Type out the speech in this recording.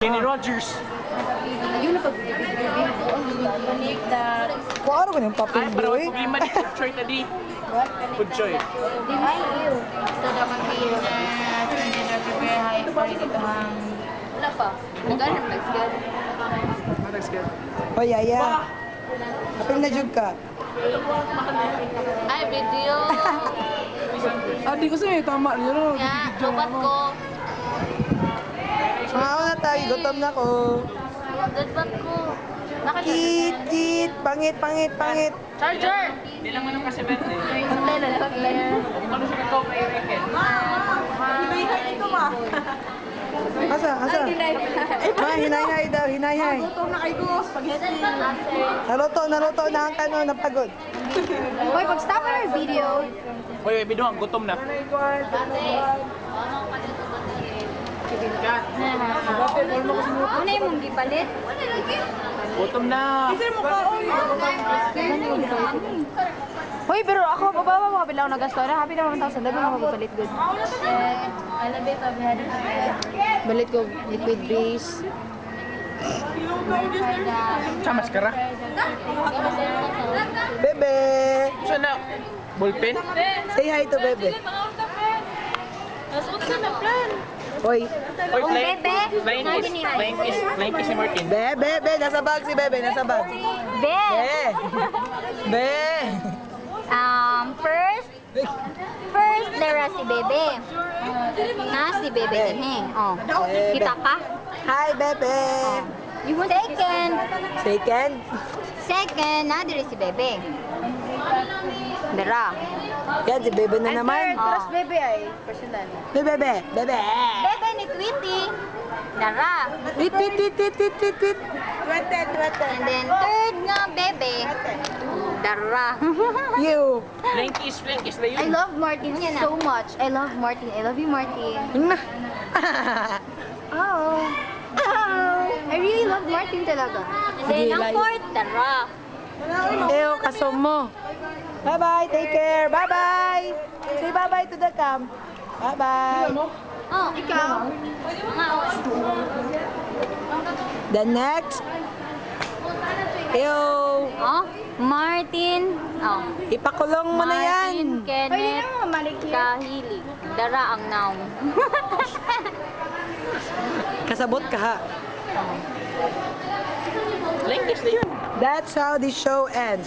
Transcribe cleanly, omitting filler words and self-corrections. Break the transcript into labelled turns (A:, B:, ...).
A: Kenny Rogers.
B: Yun na pag-bibig that.
C: Kung ano ba yung papel
A: Ay, pero
C: boy?
A: problema di Pudchoy tadi. Pudchoy.
B: Ay, ew. Ito dapat kayo na hindi na prepare pa rin dito hang... Wala pa. Naghanap nag-scan.
C: O yaya. Papel na jud ka.
B: Ay, video.
C: Di ko sa'yo, tama yun.
B: Nga, lobat ko.
C: Ako na tayo, gutom na ko.
B: Lobat ko. Bakit?
C: Kit, pangit.
B: Charger!
A: Hindi lang manong kasi birthday.
B: Hotel na hotel.
A: Ano sa kakao kay Riken?
C: Asa? Ma, hinay-hay daw, hinay-hay. Naluto na ang kano, napagod.
B: Hoy, pag-stop na yung video.
A: Hoy, biduang, gutom na.
B: Ano yung mong gipalit?
A: Gutom na.
B: Hoy, pero ako mababa mga bilang nagasto na. Happy naman tao sa dabi mga papalit good. I love it, I've had it. Balit ko liquid base.
A: Sa maskara.
C: Bebe!
A: Saan na? Ballpen?
C: Say hi to Bebe.
B: Nasuot ka na plan.
C: Hoy.
A: Hoy,
B: Bebe.
A: flying kiss ni Martin.
C: Bebe, nasa bag si Bebe, nasa bag.
B: Be.
C: Be!
B: First, Lara si Bebe. Na si Bebe din Oh.
C: Bebe.
B: Kita ka?
C: Hi, Bebe!
B: Second, na diri si Bebe. Dara.
C: Yan, si Bebe na naman.
B: Terus Bebe ay personal.
C: Hey, Bebe!
B: Bebe ni Tweety. Dara.
C: Tweet.
B: And then third nga Bebe. Dara.
C: You!
A: Flying kiss na yun.
B: I love Martin so much. I love Martin. I love you, Martin.
C: Na.
B: Oh. I really love Martin talaga. And then
C: Sige,
B: ang
C: like-
B: fourth, Dara.
C: Ew, kaso mo. Bye-bye, take care. Bye-bye. Say bye-bye to the cam. Bye-bye.
B: Oh, ikaw.
C: The next. Ew.
B: Oh, Martin. Oh.
C: Ipakulong mo na yan.
B: Martin Kenneth Kahilig. Dara ang noun.
C: Kasabot ka ha.
A: Flying kiss na yun.
C: That's how the show ends.